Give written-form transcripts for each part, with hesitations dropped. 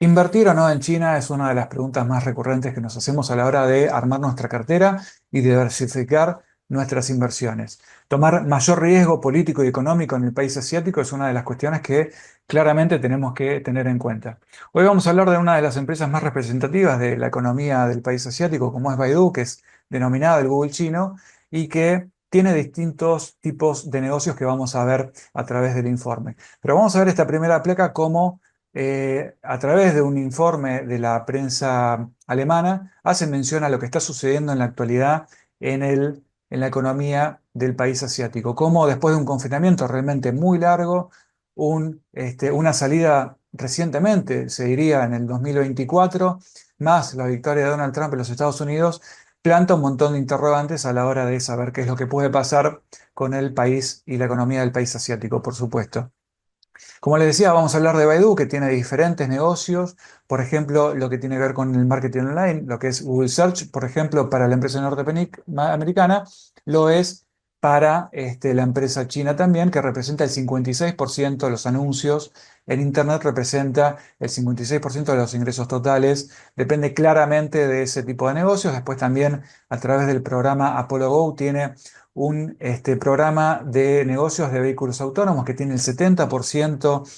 Invertir o no en China es una de las preguntas más recurrentes que nos hacemos a la hora de armar nuestra cartera y diversificar nuestras inversiones. Tomar mayor riesgo político y económico en el país asiático es una de las cuestiones que claramente tenemos que tener en cuenta. Hoy vamos a hablar de una de las empresas más representativas de la economía del país asiático, como es Baidu, que es denominada el Google chino y que tiene distintos tipos de negocios que vamos a ver a través del informe. Pero vamos a ver esta primera placa como a través de un informe de la prensa alemana, hace mención a lo que está sucediendo en la actualidad en la economía del país asiático. Como después de un confinamiento realmente muy largo, una salida recientemente, se diría en el 2024, más la victoria de Donald Trump en los Estados Unidos, planta un montón de interrogantes a la hora de saber qué es lo que puede pasar con el país y la economía del país asiático, por supuesto. Como les decía, vamos a hablar de Baidu, que tiene diferentes negocios, por ejemplo, lo que tiene que ver con el marketing online, lo que es Google Search, por ejemplo, para la empresa norteamericana, lo es para la empresa china también, que representa el 56% de los anuncios en Internet, representa el 56% de los ingresos totales, depende claramente de ese tipo de negocios. Después también a través del programa Apollo Go tiene un programa de negocios de vehículos autónomos que tiene el 70%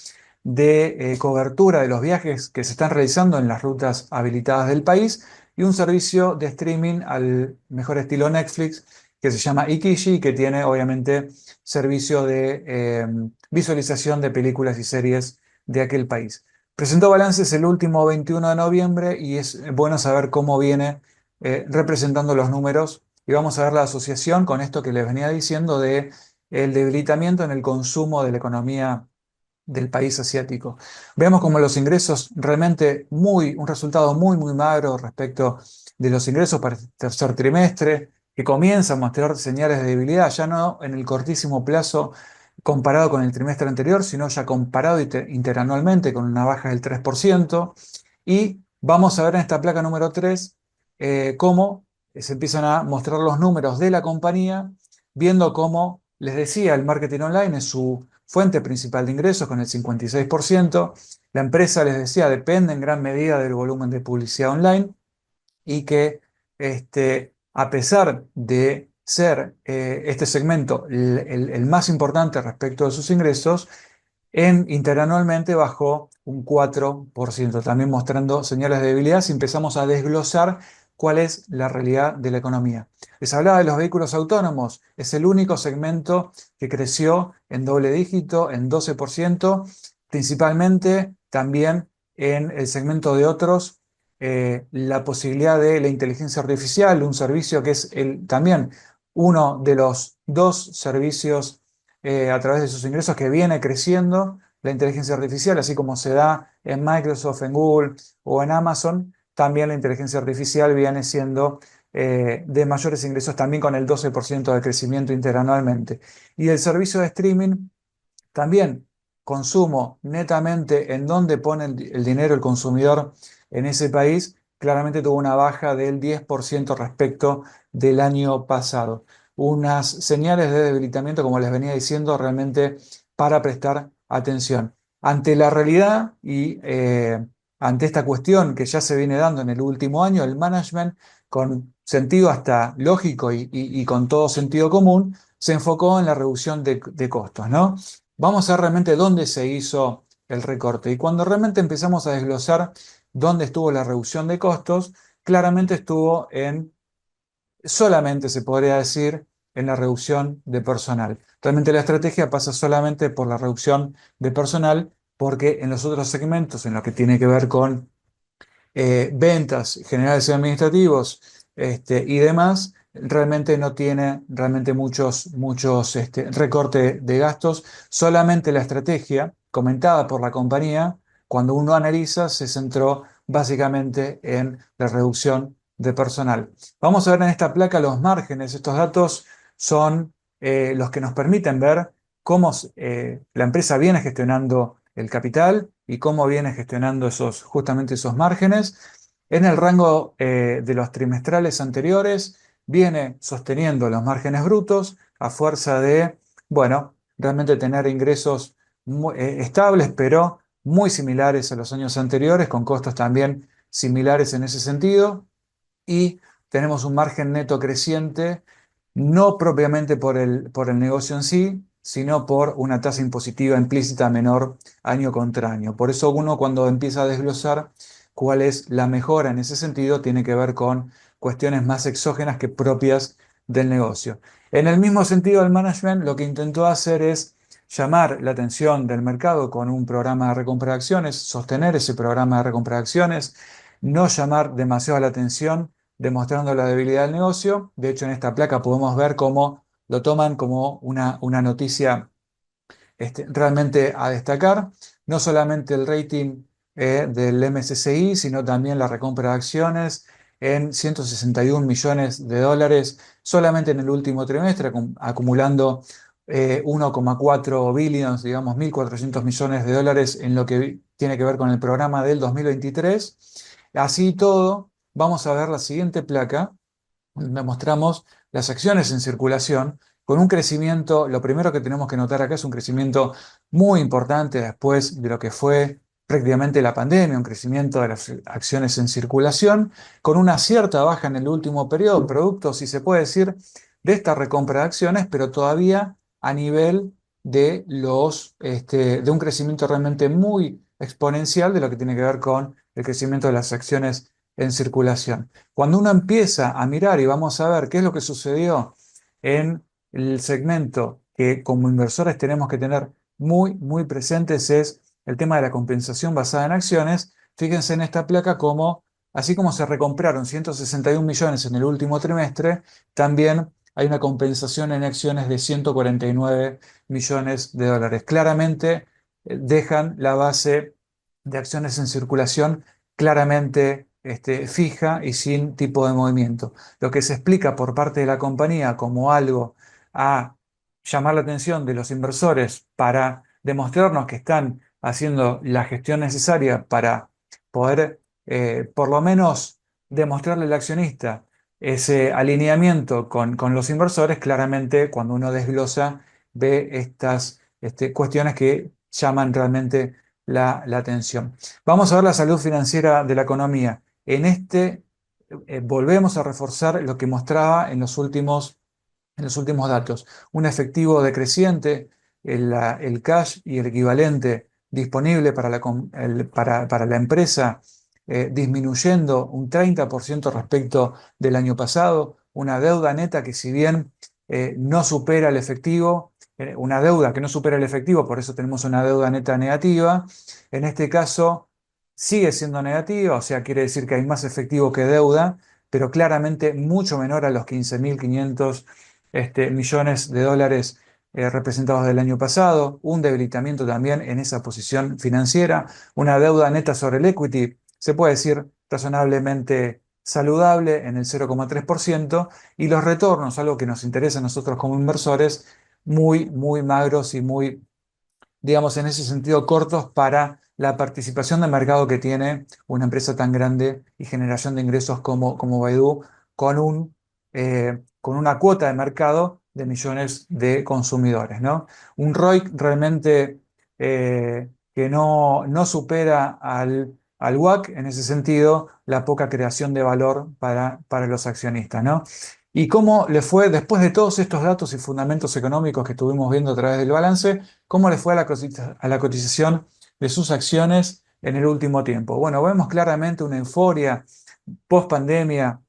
de cobertura de los viajes que se están realizando en las rutas habilitadas del país y un servicio de streaming al mejor estilo Netflix que se llama Ikishi, que tiene obviamente servicio de visualización de películas y series de aquel país. Presentó balances el último 21 de noviembre y es bueno saber cómo viene representando los números y vamos a ver la asociación con esto que les venía diciendo de el debilitamiento en el consumo de la economía del país asiático. Vemos como los ingresos realmente un resultado muy magro respecto de los ingresos para el tercer trimestre, que comienza a mostrar señales de debilidad, ya no en el cortísimo plazo comparado con el trimestre anterior, sino ya comparado interanualmente con una baja del 3%. Y vamos a ver en esta placa número 3 cómo se empiezan a mostrar los números de la compañía, viendo cómo, les decía, el marketing online es su fuente principal de ingresos con el 56%. La empresa, les decía, depende en gran medida del volumen de publicidad online y que a pesar de ser este segmento el más importante respecto de sus ingresos, interanualmente bajó un 4%, también mostrando señales de debilidad si empezamos a desglosar cuál es la realidad de la economía. Les hablaba de los vehículos autónomos, es el único segmento que creció en doble dígito, en 12%, principalmente también en el segmento de otros, la posibilidad de la inteligencia artificial, un servicio que es también uno de los dos servicios a través de sus ingresos que viene creciendo la inteligencia artificial, así como se da en Microsoft, en Google o en Amazon, también la inteligencia artificial viene siendo de mayores ingresos también con el 12% de crecimiento interanualmente. Y el servicio de streaming también consumo netamente en dónde pone el dinero el consumidor en ese país, claramente tuvo una baja del 10% respecto del año pasado. Unas señales de debilitamiento, como les venía diciendo, realmente para prestar atención. Ante la realidad y ante esta cuestión que ya se viene dando en el último año, el management, con sentido hasta lógico y con todo sentido común, se enfocó en la reducción de costos, ¿no? Vamos a ver realmente dónde se hizo el recorte. Y cuando realmente empezamos a desglosar dónde estuvo la reducción de costos, claramente estuvo solamente se podría decir, en la reducción de personal. Realmente la estrategia pasa solamente por la reducción de personal, porque en los otros segmentos, en lo que tiene que ver con ventas generales y administrativos y demás, realmente no tiene realmente muchos recorte de gastos. Solamente la estrategia comentada por la compañía, cuando uno analiza, se centró básicamente en la reducción de personal. Vamos a ver en esta placa los márgenes. Estos datos son los que nos permiten ver cómo la empresa viene gestionando el capital y cómo viene gestionando justamente esos márgenes. En el rango de los trimestrales anteriores, viene sosteniendo los márgenes brutos a fuerza de, bueno, realmente tener ingresos estables, pero muy similares a los años anteriores, con costos también similares en ese sentido, y tenemos un margen neto creciente, no propiamente por el negocio en sí, sino por una tasa impositiva implícita menor año contra año. Por eso uno cuando empieza a desglosar cuál es la mejora en ese sentido, tiene que ver con cuestiones más exógenas que propias del negocio. En el mismo sentido, el management lo que intentó hacer es llamar la atención del mercado con un programa de recompra de acciones, sostener ese programa de recompra de acciones, no llamar demasiado la atención demostrando la debilidad del negocio. De hecho, en esta placa podemos ver cómo lo toman como una noticia realmente a destacar. No solamente el rating del MSCI, sino también la recompra de acciones en 161 millones de dólares solamente en el último trimestre, acumulando 1,4 billions, digamos 1.400 millones de dólares en lo que tiene que ver con el programa del 2023. Así y todo, vamos a ver la siguiente placa, donde mostramos las acciones en circulación con un crecimiento. Lo primero que tenemos que notar acá es un crecimiento muy importante después de lo que fue prácticamente la pandemia, un crecimiento de las acciones en circulación, con una cierta baja en el último periodo, producto, si se puede decir, de esta recompra de acciones, pero todavía a nivel de un crecimiento realmente muy exponencial de lo que tiene que ver con el crecimiento de las acciones en circulación. Cuando uno empieza a mirar y vamos a ver qué es lo que sucedió en el segmento que como inversores tenemos que tener muy, muy presentes es el tema de la compensación basada en acciones. Fíjense en esta placa como, así como se recompraron 161 millones en el último trimestre, también hay una compensación en acciones de 149 millones de dólares. Claramente dejan la base de acciones en circulación claramente fija y sin tipo de movimiento. Lo que se explica por parte de la compañía como algo a llamar la atención de los inversores para demostrarnos que están haciendo la gestión necesaria para poder por lo menos demostrarle al accionista ese alineamiento con los inversores. Claramente cuando uno desglosa ve estas cuestiones que llaman realmente la atención. Vamos a ver la salud financiera de la economía. Volvemos a reforzar lo que mostraba en los últimos datos. Un efectivo decreciente, el cash y el equivalente disponible para la empresa disminuyendo un 30% respecto del año pasado, una deuda neta que si bien no supera el efectivo, una deuda que no supera el efectivo, por eso tenemos una deuda neta negativa, en este caso sigue siendo negativa, o sea, quiere decir que hay más efectivo que deuda, pero claramente mucho menor a los 15.500 millones de dólares representados del año pasado, un debilitamiento también en esa posición financiera, una deuda neta sobre el equity, se puede decir razonablemente saludable en el 0,3%, y los retornos, algo que nos interesa a nosotros como inversores, muy, muy magros y muy, digamos, en ese sentido cortos para la participación de mercado que tiene una empresa tan grande y generación de ingresos como Baidu, con una cuota de mercado de millones de consumidores, ¿no? Un ROIC realmente que no supera al WACC, en ese sentido, la poca creación de valor para los accionistas, ¿no? ¿Y cómo le fue después de todos estos datos y fundamentos económicos que estuvimos viendo a través del balance? ¿Cómo le fue a la cotización de sus acciones en el último tiempo? Bueno, vemos claramente una euforia post pandemia,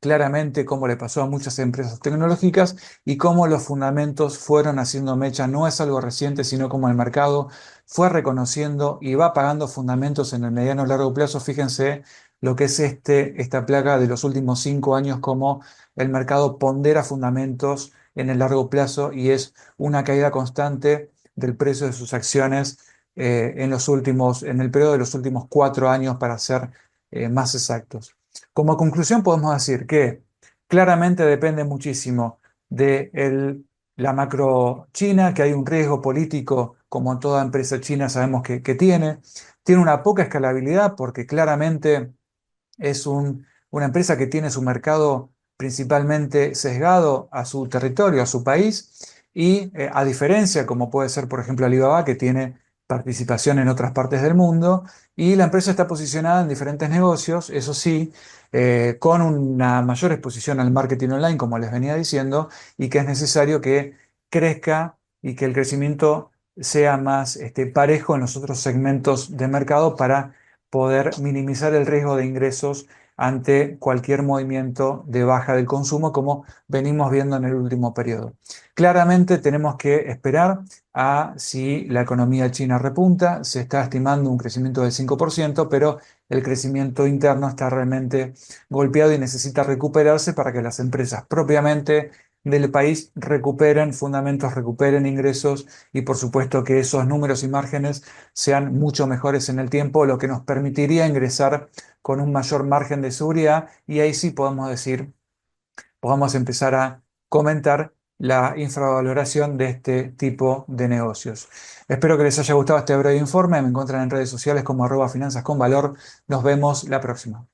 claramente cómo le pasó a muchas empresas tecnológicas y cómo los fundamentos fueron haciendo mecha. No es algo reciente, sino como el mercado fue reconociendo y va pagando fundamentos en el mediano y largo plazo. Fíjense lo que es esta placa de los últimos 5 años, cómo el mercado pondera fundamentos en el largo plazo y es una caída constante del precio de sus acciones en el periodo de los últimos 4 años, para ser más exactos. Como conclusión podemos decir que claramente depende muchísimo de la macro china, que hay un riesgo político como toda empresa china sabemos que tiene una poca escalabilidad porque claramente es una empresa que tiene su mercado principalmente sesgado a su territorio, a su país, y a diferencia como puede ser por ejemplo Alibaba, que tiene participación en otras partes del mundo y la empresa está posicionada en diferentes negocios, eso sí, con una mayor exposición al marketing online, como les venía diciendo, y que es necesario que crezca y que el crecimiento sea más parejo en los otros segmentos de mercado para poder minimizar el riesgo de ingresos ante cualquier movimiento de baja del consumo, como venimos viendo en el último periodo. Claramente tenemos que esperar a si la economía china repunta. Se está estimando un crecimiento del 5%, pero el crecimiento interno está realmente golpeado y necesita recuperarse para que las empresas propiamente del país recuperen fundamentos, recuperen ingresos y por supuesto que esos números y márgenes sean mucho mejores en el tiempo, lo que nos permitiría ingresar con un mayor margen de seguridad y ahí sí podemos decir, podamos empezar a comentar la infravaloración de este tipo de negocios. Espero que les haya gustado este breve informe. Me encuentran en redes sociales como @finanzasconvalor. Nos vemos la próxima.